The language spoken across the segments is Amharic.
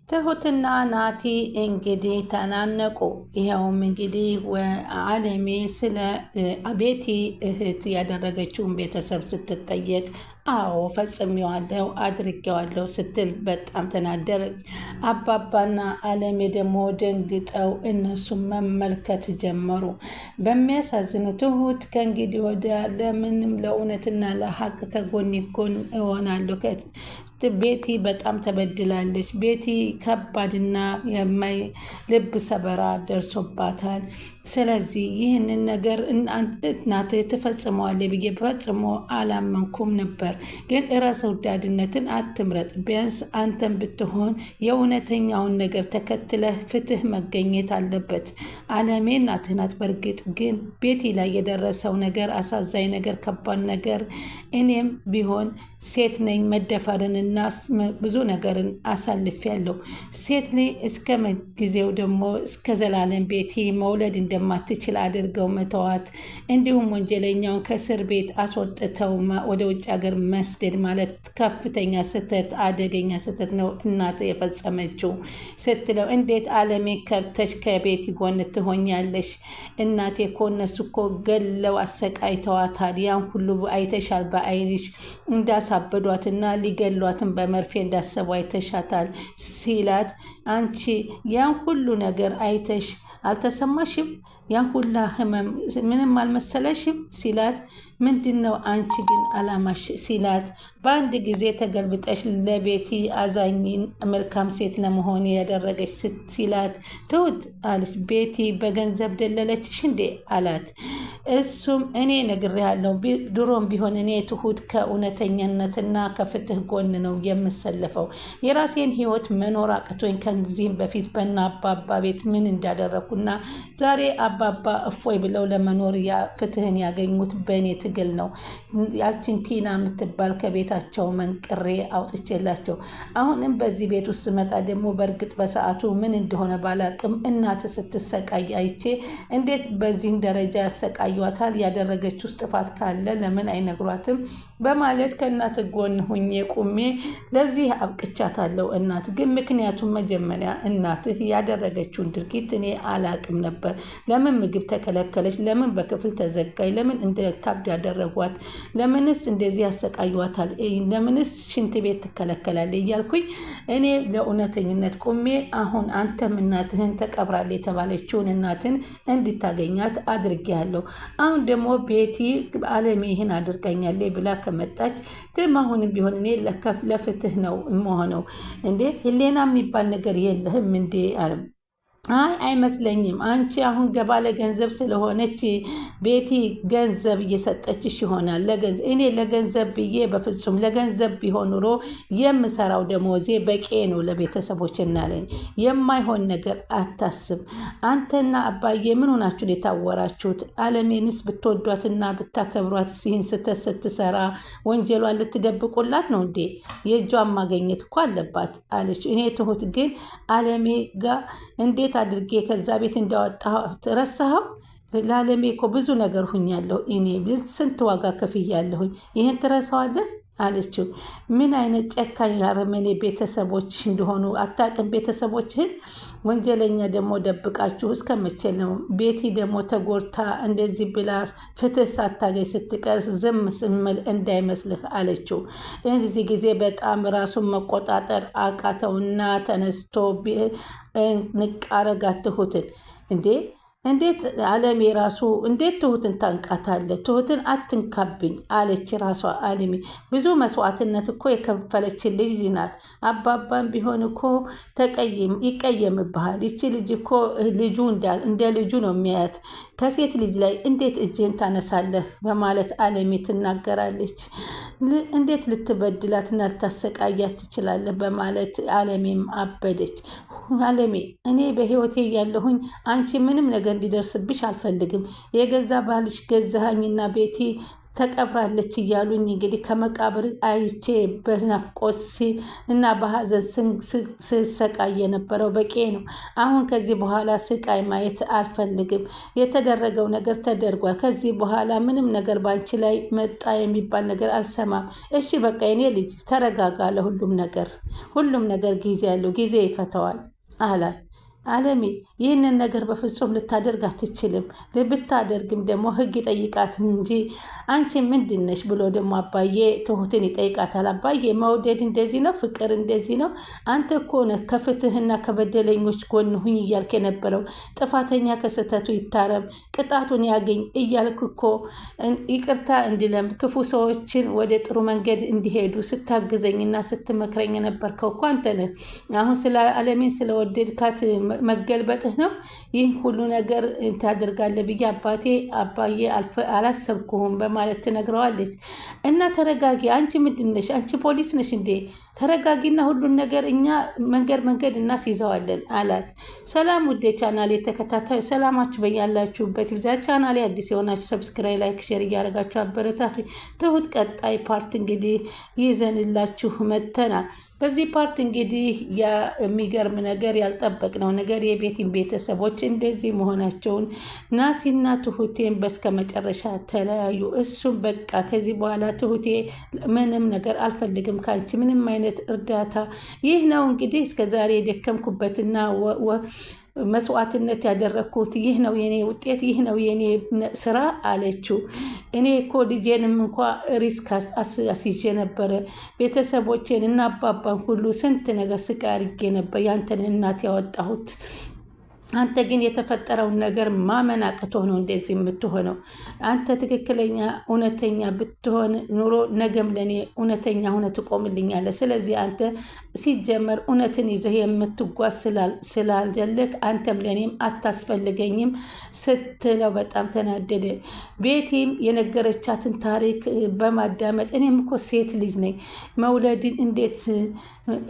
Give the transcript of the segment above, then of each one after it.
ትሁትና ናቲ እንግዲህ ተናነቁ። ይኸውም እንግዲህ አለሜ ስለ ቤቲ እህት ያደረገችውን ቤተሰብ ስትጠየቅ አዎ ፈጽሜዋለሁ አድርጌዋለሁ ስትል በጣም ተናደረች። አባባና አለሜ ደግሞ ደንግጠው እነሱን መመልከት ጀመሩ። በሚያሳዝኑ ትሁት ከእንግዲህ ወዲያ ለምንም ለእውነትና ለሀቅ ከጎን ጎን እሆናለሁ። ቤቲ በጣም ተበድላለች። ቤቲ ከባድና የማይ ልብ ሰበራ ደርሶባታል። ስለዚህ ይህንን ነገር እናትህ ትፈጽመዋለች ብዬ ፈጽሞ አላመንኩም ነበር። ግን ራስ ወዳድነትን አትምረጥ። ቢያንስ አንተን ብትሆን የእውነተኛውን ነገር ተከትለህ ፍትህ መገኘት አለበት። አለሜ እናትህ ናት። በእርግጥ ግን ቤቲ ላይ የደረሰው ነገር አሳዛኝ ነገር፣ ከባድ ነገር። እኔም ቢሆን ሴት ነኝ። መደፈርንና ብዙ ነገርን አሳልፌያለሁ። ሴት ነኝ እስከ ጊዜው ደግሞ እስከ ዘላለም ቤቲ መውለድ እንደማትችል አድርገው መተዋት፣ እንዲሁም ወንጀለኛውን ከእስር ቤት አስወጥተው ወደ ውጭ ሀገር መስደድ ማለት ከፍተኛ ስህተት፣ አደገኛ ስህተት ነው እናት የፈጸመችው ስትለው፣ እንዴት አለሜ ከርተሽ ከቤቲ ጎን ትሆኛለሽ? እናቴ እኮ እነሱ እኮ ገለው አሰቃይተዋታል። ያን ሁሉ አይተሻል በአይንሽ እንዳሳበዷትና ሊገሏትን በመርፌ እንዳሰቡ አይተሻታል ሲላት፣ አንቺ ያን ሁሉ ነገር አይተሽ አልተሰማሽም? ያን ሁላ ህመም ምንም አልመሰለሽም ሲላት፣ ምንድን ነው አንቺ ግን አላማሽ ሲላት፣ በአንድ ጊዜ ተገልብጠሽ ለቤቲ አዛኝን መልካም ሴት ለመሆን ያደረገች ሲላት፣ ትሁት አለች። ቤቲ በገንዘብ ደለለችሽ እንዴ አላት። እሱም እኔ ነግሬያለሁ፣ ድሮም ቢሆን እኔ ትሁት ከእውነተኛነትና ከፍትህ ጎን ነው የምሰለፈው። የራሴን ህይወት መኖር አቅቶኝ ከዚህም በፊት በና አባባ ቤት ምን እንዳደረኩና ዛሬ አባባ እፎይ ብለው ለመኖር ፍትህን ያገኙት በእኔ ትግል ነው። ያችን ቲና የምትባል ከቤታቸው መንቅሬ አውጥቼላቸው፣ አሁንም በዚህ ቤት ውስጥ ስመጣ ደግሞ በእርግጥ በሰዓቱ ምን እንደሆነ ባላቅም እናት ስትሰቃይ አይቼ እንዴት በዚህን ደረጃ ያሰቃዩታል? ያደረገችው ጥፋት ካለ ለምን አይነግሯትም? በማለት ከእናት ጎን ሁኜ ቁሜ ለዚህ አብቅቻታለሁ። እናት ግን ምክንያቱም መጀመሪያ እናትህ ያደረገችውን ድርጊት እኔ አላቅም ነበር። ለምን ምግብ ተከለከለች? ለምን በክፍል ተዘጋኝ? ለምን እንደታብድ ያደረጓት? ለምንስ እንደዚህ ያሰቃዩታል? ለምንስ ሽንት ቤት ትከለከላለች? እያልኩኝ እኔ ለእውነተኝነት ቁሜ አሁን አንተም እናትህን ተቀብራለች የተባለችውን እናትን እንድታገኛት አድርጌያለሁ። አሁን ደግሞ ቤቲ አለሜ ይህን አድርገኛለች ብላ ከመጣች ደግሞ አሁንም ቢሆን እኔ ለፍትህ ነው የምሆነው። እንዴ ሌላ የሚባል ነገር የለህም እንዴ አለም። አይመስለኝም። አንቺ አሁን ገባለ ገንዘብ ስለሆነች ቤቲ ገንዘብ እየሰጠችሽ ይሆናል። እኔ ለገንዘብ ብዬ በፍጹም ለገንዘብ ቢሆን ኑሮ የምሰራው ደሞዜ በቂ ነው ለቤተሰቦች እናለኝ። የማይሆን ነገር አታስብ። አንተና አባዬ ምን ሆናችሁ የታወራችሁት? አለሜንስ ብትወዷትና ብታከብሯት ይህን ስተት ስትሰራ ወንጀሏን ልትደብቁላት ነው እንዴ? የእጇን ማገኘት እኮ አለባት አለች። እኔ ትሁት ግን አለሜ ጋር እንዴት አድርጌ ከዛ ቤት እንዳወጣሁ ረሳኸው? ለአለሜ እኮ ብዙ ነገር ሁኛለሁ። እኔ ስንት ዋጋ ከፍያለሁኝ። ይህን ትረሳዋለህ አለችው። ምን አይነት ጨካኝ አረመኔ ቤተሰቦች እንደሆኑ አታውቅም? ቤተሰቦችህን ወንጀለኛ ደግሞ ደብቃችሁ እስከ መቼ ነው? ቤቲ ደግሞ ተጎድታ እንደዚህ ብላ ፍትህ ሳታገኝ ስትቀር ዝም ስምል እንዳይመስልህ አለችው። እዚህ ጊዜ በጣም ራሱን መቆጣጠር አቃተውና ተነስቶ ንቃረጋት ትሁትን። እንዴት አለሜ ራሱ እንዴት ትሁትን ታንቃታለ? ትሁትን አትንካብኝ አለች ራሷ አለሜ። ብዙ መስዋዕትነት እኮ የከፈለች ልጅ ናት። አባባን ቢሆን እኮ ይቀየምብሃል። ይቺ ልጅ እኮ ልጁ እንደ ልጁ ነው የሚያያት። ከሴት ልጅ ላይ እንዴት እጅህን ታነሳለህ? በማለት አለሜ ትናገራለች። እንዴት ልትበድላትና ልታሰቃያት ትችላለህ? በማለት አለሜም አበደች። አለሜ እኔ በህይወቴ ያለሁኝ አንቺ ምንም ነገር እንዲደርስብሽ አልፈልግም። የገዛ ባልሽ ገዛሃኝና ቤቲ ተቀብራለች እያሉኝ እንግዲህ ከመቃብር አይቼ በናፍቆት እና በሀዘን ስሰቃይ የነበረው በቂ ነው። አሁን ከዚህ በኋላ ስቃይ ማየት አልፈልግም። የተደረገው ነገር ተደርጓል። ከዚህ በኋላ ምንም ነገር ባንቺ ላይ መጣ የሚባል ነገር አልሰማም። እሺ በቃ የኔ ልጅ ተረጋጋ። ሁሉም ነገር ጊዜ ያለው ጊዜ ይፈተዋል አላት። አለሜ ይህንን ነገር በፍጹም ልታደርግ አትችልም። ብታደርግም ደግሞ ሕግ ይጠይቃት እንጂ አንቺ ምንድነሽ ብሎ ደግሞ አባዬ ትሁትን ይጠይቃታል። አባዬ መውደድ እንደዚህ ነው? ፍቅር እንደዚህ ነው? አንተ እኮ ነህ ከፍትህና ከበደለኞች ጎን ሁኝ እያልክ የነበረው። ጥፋተኛ ከስህተቱ ይታረም፣ ቅጣቱን ያገኝ እያልክ እኮ ይቅርታ እንዲለም ክፉ ሰዎችን ወደ ጥሩ መንገድ እንዲሄዱ ስታግዘኝና ስትመክረኝ የነበርከው እኮ አንተ ነህ። አሁን ስለ አለሜን ስለወደድካት መገልበጥህ ነው ይህ ሁሉ ነገር ታደርጋለህ ብዬ አባዬ አላሰብኩህም በማለት ትነግረዋለች። እና ተረጋጊ፣ አንቺ ምንድን ነሽ? አንቺ ፖሊስ ነሽ እንዴ? ተረጋጊና ሁሉን ነገር እኛ መንገድ እናስይዘዋለን አላት። ሰላም ውዴ ቻናሌ ተከታታዩ ሰላማችሁ በያላችሁበት ይብዛ። ቻናሌ አዲስ የሆናችሁ ሰብስክራይብ፣ ላይክ፣ ሼር እያደረጋችሁ አበረታቱ። ትሁት ቀጣይ ፓርት እንግዲህ ይዘንላችሁ መጥተናል። በዚህ ፓርት እንግዲህ የሚገርም ነገር ያልጠበቅነው ነገር የቤቲን ቤተሰቦች እንደዚህ መሆናቸውን ናሲና ትሁቴን በስከ መጨረሻ ተለያዩ። እሱም በቃ ከዚህ በኋላ ትሁቴ ምንም ነገር አልፈልግም ካንቺ ምንም አይነት እርዳታ። ይህ ነው እንግዲህ እስከዛሬ የደከምኩበትና መስዋዕትነት ያደረግኩት ይህ ነው የኔ ውጤት፣ ይህ ነው የኔ ስራ አለችው። እኔ እኮ ልጄንም እንኳ ሪስክ አስይዤ ነበረ። ቤተሰቦቼን እና አባባን ሁሉ ስንት ነገር ስቃይ አድርጌ ነበር ያንተን እናት ያወጣሁት። አንተ ግን የተፈጠረውን ነገር ማመን አቅቶ ነው እንደዚህ የምትሆነው። አንተ ትክክለኛ እውነተኛ ብትሆን ኑሮ ነገም ለእኔ እውነተኛ ሆነ ትቆምልኛለህ። ስለዚህ አንተ ሲጀመር እውነትን ይዘህ የምትጓዝ ስላልደለክ አንተም ለእኔም አታስፈልገኝም ስትለው በጣም ተናደደ። ቤቲም የነገረቻትን ታሪክ በማዳመጥ እኔም እኮ ሴት ልጅ ነኝ፣ መውለድን እንዴት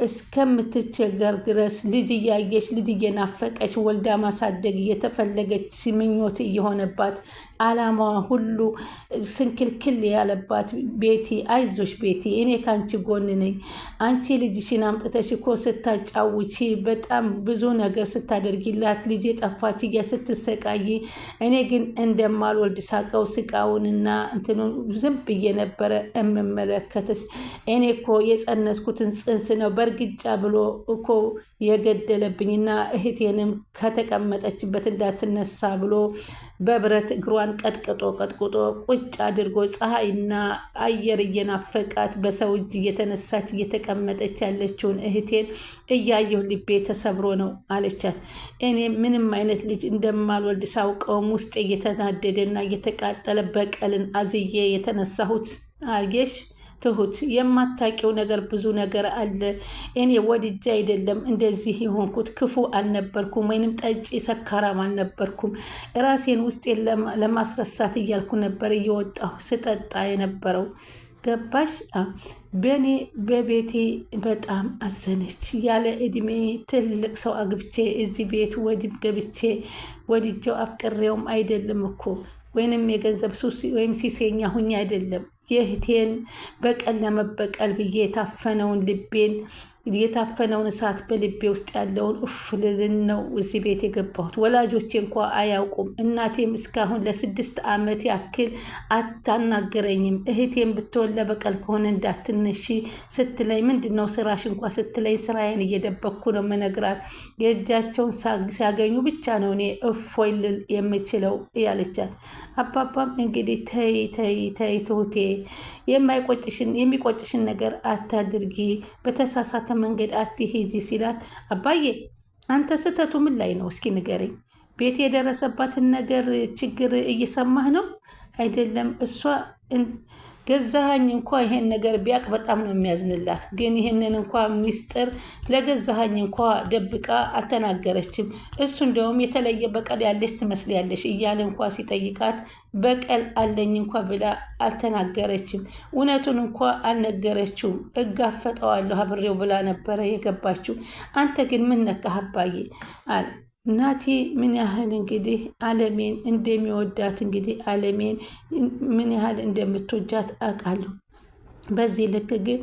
እስከምትቸገር ድረስ ልጅ እያየች ልጅ እየናፈቀች ወልዳ ማሳደግ እየተፈለገች ምኞት እየሆነባት አላማዋ ሁሉ ስንክልክል ያለባት ቤቲ፣ አይዞሽ ቤቲ፣ እኔ ካንቺ ጎን ነኝ። አንቺ ልጅሽን አምጥተሽ እኮ ስታጫውቺ በጣም ብዙ ነገር ስታደርጊላት ልጅ ጠፋች ስትሰቃይ፣ እኔ ግን እንደማልወልድ ሳቀው ስቃውንና እንትኑን ዝም ብዬ ነበረ የምመለከተሽ። እኔ እኮ የጸነስኩትን ጽንስ ነው በእርግጫ ብሎ እኮ የገደለብኝና እህቴንም ከተቀመጠችበት እንዳትነሳ ብሎ በብረት እግሯን ቀጥቅጦ ቁጭ አድርጎ ፀሐይና አየር እየናፈቃት በሰው እጅ እየተነሳች እየተቀመጠች ያለችውን እህቴን እያየሁ ልቤ ተሰብሮ ነው አለቻት። እኔ ምንም አይነት ልጅ እንደማልወልድ ሳውቀውም ውስጥ እየተናደደና እየተቃጠለ በቀልን አዝዬ የተነሳሁት አየሽ ትሁት፣ የማታውቂው ነገር ብዙ ነገር አለ። እኔ ወድጄ አይደለም እንደዚህ የሆንኩት፣ ክፉ አልነበርኩም፣ ወይንም ጠጪ ሰካራም አልነበርኩም። ራሴን ውስጤን ለማስረሳት እያልኩ ነበር እየወጣሁ ስጠጣ የነበረው። ገባሽ? በእኔ በቤቴ በጣም አዘነች። ያለ እድሜ ትልቅ ሰው አግብቼ እዚህ ቤት ገብቼ ወድጄው አፍቅሬውም አይደለም እኮ ወይንም የገንዘብ ሱስ ወይም ሲሴኛ ሁኝ አይደለም። የእህቴን በቀል ለመበቀል ብዬ የታፈነውን እሳት በልቤ ውስጥ ያለውን እፍልልን ነው እዚህ ቤት የገባሁት። ወላጆቼ እንኳ አያውቁም። እናቴም እስካሁን ለ6 ዓመት ያክል አታናገረኝም። እህቴም ብትሆን ለበቀል ከሆነ እንዳትነሺ ስትለኝ ምንድነው ስራሽ እንኳ ስትለኝ ስራዬን እየደበኩ ነው መነግራት። የእጃቸውን ሲያገኙ ብቻ ነው እኔ እፎይ ልል የምችለው ያለቻት። አባባም እንግዲህ ተይ ትሁቴ፣ የሚቆጭሽን ነገር አታድርጊ፣ በተሳሳተ መንገድ አትሂጂ ሲላት፣ አባዬ አንተ ስህተቱ ምን ላይ ነው? እስኪ ንገረኝ። ቤት የደረሰባትን ነገር ችግር እየሰማህ ነው አይደለም? እሷ ገዛኸኝ እንኳ ይሄን ነገር ቢያቅ በጣም ነው የሚያዝንላት። ግን ይሄንን እንኳ ሚስጥር ለገዛኸኝ እንኳ ደብቃ አልተናገረችም። እሱ እንደውም የተለየ በቀል ያለች ትመስልያለሽ እያለ እንኳ ሲጠይቃት በቀል አለኝ እንኳ ብላ አልተናገረችም። እውነቱን እንኳ አልነገረችውም። እጋፈጠዋለሁ አብሬው ብላ ነበረ የገባችው። አንተ ግን ምን ነካህ አባዬ አለ። ናቲ ምን ያህል እንግዲህ አለሜን እንደሚወዳት እንግዲህ አለሜን ምን ያህል እንደምትወጃት አውቃለሁ። በዚህ ልክ ግን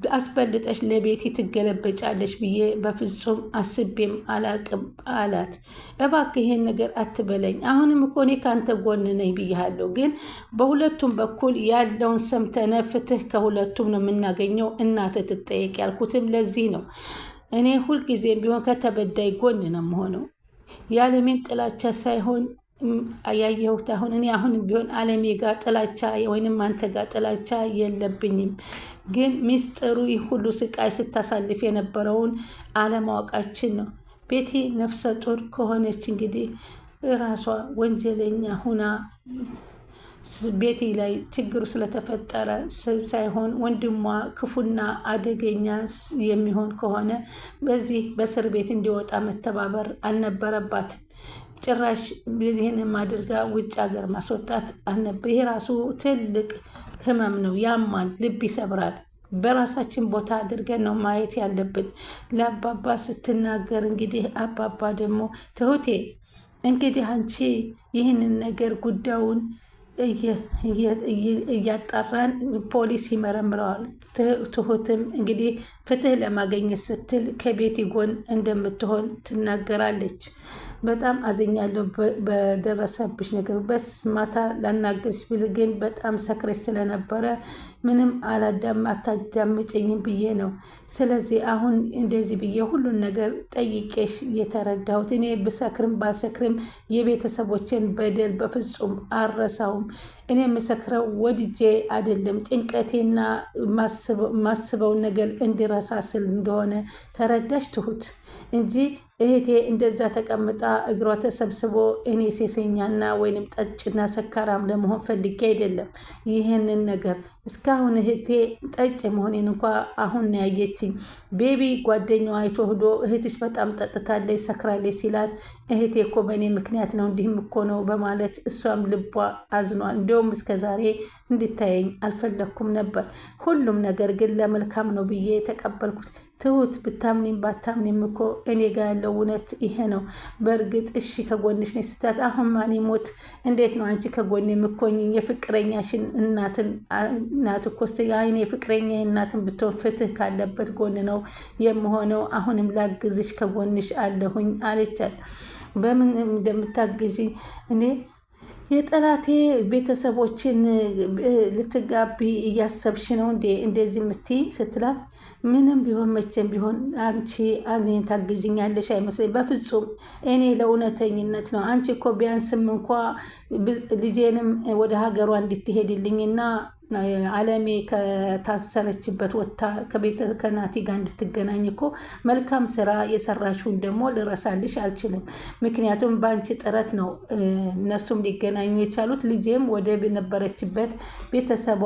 አስበልጠሽ ለቤቲ ትገለበጫለሽ ብዬ በፍጹም አስቤም አላቅም አላት። እባክህ ይሄን ነገር አትበለኝ። አሁንም እኮ እኔ ካንተ ጎን ነኝ ብያለሁ። ግን በሁለቱም በኩል ያለውን ሰምተነ ፍትህ ከሁለቱም ነው የምናገኘው። እናትህ ትጠየቅ ያልኩትም ለዚህ ነው። እኔ ሁልጊዜም ቢሆን ከተበዳይ ጎን ነው የምሆነው። የአለሜን ጥላቻ ሳይሆን ያየሁት አሁን እኔ አሁንም ቢሆን አለሜ ጋር ጥላቻ ወይንም አንተ ጋር ጥላቻ የለብኝም። ግን ሚስጥሩ ይህ ሁሉ ስቃይ ስታሳልፍ የነበረውን አለማወቃችን ነው። ቤቲ ነፍሰ ጡር ከሆነች እንግዲህ ራሷ ወንጀለኛ ሁና ቤቲ ላይ ችግሩ ስለተፈጠረ ሳይሆን ወንድሟ ክፉና አደገኛ የሚሆን ከሆነ በዚህ በእስር ቤት እንዲወጣ መተባበር አልነበረባትም። ጭራሽ ይህንም አድርጋ ውጭ ሀገር ማስወጣት አልነበረ። ይሄ ራሱ ትልቅ ህመም ነው። ያማል፣ ልብ ይሰብራል። በራሳችን ቦታ አድርገን ነው ማየት ያለብን። ለአባባ ስትናገር እንግዲህ አባባ ደግሞ ትሁቴ እንግዲህ አንቺ ይህንን ነገር ጉዳዩን እያጣራን ፖሊስ ይመረምረዋል። ትሁትም እንግዲህ ፍትህ ለማግኘት ስትል ከቤቲ ጎን እንደምትሆን ትናገራለች። በጣም አዝኛለሁ በደረሰብሽ ነገር። በስ ማታ ላናግርሽ ብል ግን በጣም ሰክረሽ ስለነበረ ምንም አታዳምጭኝም ብዬ ነው። ስለዚህ አሁን እንደዚህ ብዬ ሁሉን ነገር ጠይቄሽ የተረዳሁት። እኔ ብሰክርም ባልሰክርም የቤተሰቦችን በደል በፍጹም አልረሳውም። እኔ የምሰክረው ወድጄ አይደለም፣ ጭንቀቴና ማስበውን ነገር እንዲረሳ ስል እንደሆነ ተረዳሽ ትሁት እንጂ እህቴ እንደዛ ተቀምጣ እግሯ ተሰብስቦ እኔ ሴሰኛና ወይንም ጠጭና ሰካራም ለመሆን ፈልጌ አይደለም። ይህንን ነገር እስካሁን እህቴ ጠጭ መሆኔን እንኳ አሁን ያየችኝ። ቤቢ ጓደኛዋ አይቶ ሂዶ እህትሽ በጣም ጠጥታለች ሰክራለች ሲላት እህቴ እኮ በእኔ ምክንያት ነው እንዲህም እኮ ነው በማለት እሷም ልቧ አዝኗል። እንዲሁም እስከዛሬ እንድታየኝ አልፈለግኩም ነበር። ሁሉም ነገር ግን ለመልካም ነው ብዬ የተቀበልኩት። ትሁት ብታምኒም ባታምኒም እኮ እኔ ጋር ያለው እውነት ይሄ ነው። በእርግጥ እሺ ከጎንሽ ነኝ ስትላት አሁን ማን ሞት እንዴት ነው አንቺ ከጎን የምኮኝኝ? የፍቅረኛሽን እናት እኮ አይኔ የፍቅረኛ እናትን ብትሆን ፍትህ ካለበት ጎን ነው የምሆነው። አሁንም ላግዝሽ ከጎንሽ አለሁኝ አለቻት። በምን እንደምታግዥኝ እኔ የጠላቴ ቤተሰቦችን ልትጋቢ እያሰብሽ ነው እንዴ እንደዚህ የምትይ ስትላት ምንም ቢሆን መቼም ቢሆን አንቺ እኔን ታግዥኛለሽ አይመስለኝ። በፍጹም እኔ ለእውነተኝነት ነው። አንቺ እኮ ቢያንስም እንኳ ልጄንም ወደ ሀገሯ እንድትሄድልኝና አለሜ ከታሰረችበት ወጥታ ከናቲ ጋር እንድትገናኝ እኮ መልካም ስራ የሰራሽውን ደግሞ ልረሳልሽ አልችልም። ምክንያቱም በአንቺ ጥረት ነው እነሱም ሊገናኙ የቻሉት። ልጄም ወደ ነበረችበት ቤተሰቧ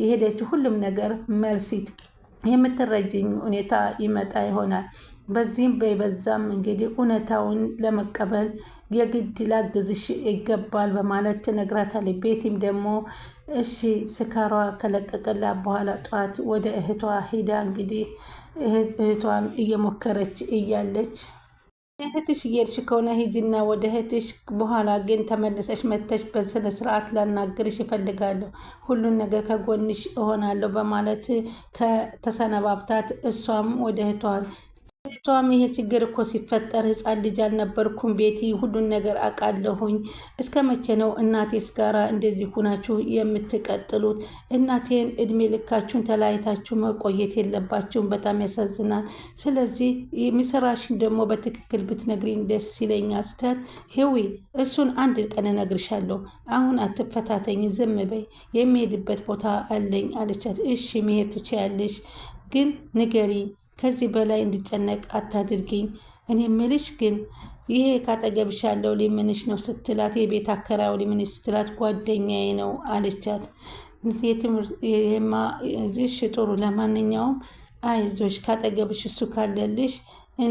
የሄደችው ሁሉም ነገር መልሲት የምትረጅኝ ሁኔታ ይመጣ ይሆናል። በዚህም በዛም እንግዲህ እውነታውን ለመቀበል የግድ ላግዝሽ ይገባል በማለት ትነግራታለች። ቤቲም ደግሞ እሺ ስካሯ ከለቀቀላት በኋላ ጠዋት ወደ እህቷ ሂዳ እንግዲህ እህቷን እየሞከረች እያለች እህትሽ እየሄድሽ ከሆነ ሂጂና ወደ እህትሽ፣ በኋላ ግን ተመልሰሽ መተሽ በስነ ስርዓት ላናግርሽ ይፈልጋለሁ፣ ሁሉን ነገር ከጎንሽ እሆናለሁ በማለት ተሰነባብታት እሷም ወደ እህቷም ይሄ ችግር እኮ ሲፈጠር ህፃን ልጅ አልነበርኩም ቤቲ፣ ሁሉን ነገር አውቃለሁኝ። እስከ መቼ ነው እናቴስ ጋራ እንደዚህ ሁናችሁ የምትቀጥሉት? እናቴን እድሜ ልካችሁን ተለያይታችሁ መቆየት የለባችሁም። በጣም ያሳዝናል። ስለዚህ የሚሰራሽን ደግሞ በትክክል ብትነግሪኝ ደስ ይለኛል ስትል ሄዊ እሱን አንድ ቀን እነግርሻለሁ፣ አሁን አትፈታተኝ፣ ዝም በይ፣ የሚሄድበት ቦታ አለኝ አለቻት። እሺ መሄድ ትችያለሽ፣ ግን ንገሪ፣ ከዚህ በላይ እንድጨነቅ አታድርጊኝ። እኔ ምልሽ ግን ይሄ ካጠገብሽ ያለው ሊምንሽ ነው ስትላት፣ የቤት አከራዩ ሊምንሽ ስትላት፣ ጓደኛዬ ነው አለቻት። እሺ ጥሩ፣ ለማንኛውም አይዞሽ፣ ካጠገብሽ እሱ ካለልሽ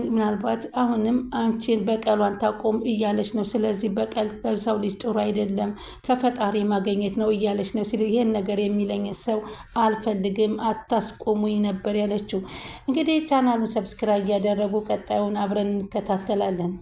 ምናልባት አሁንም አንቺን በቀሏን ታቆም እያለች ነው። ስለዚህ በቀል ለሰው ልጅ ጥሩ አይደለም፣ ከፈጣሪ ማገኘት ነው እያለች ነው። ይህን ነገር የሚለኝ ሰው አልፈልግም፣ አታስቆሙኝ ነበር ያለችው። እንግዲህ ቻናሉን ሰብስክራይብ እያደረጉ ቀጣዩን አብረን እንከታተላለን።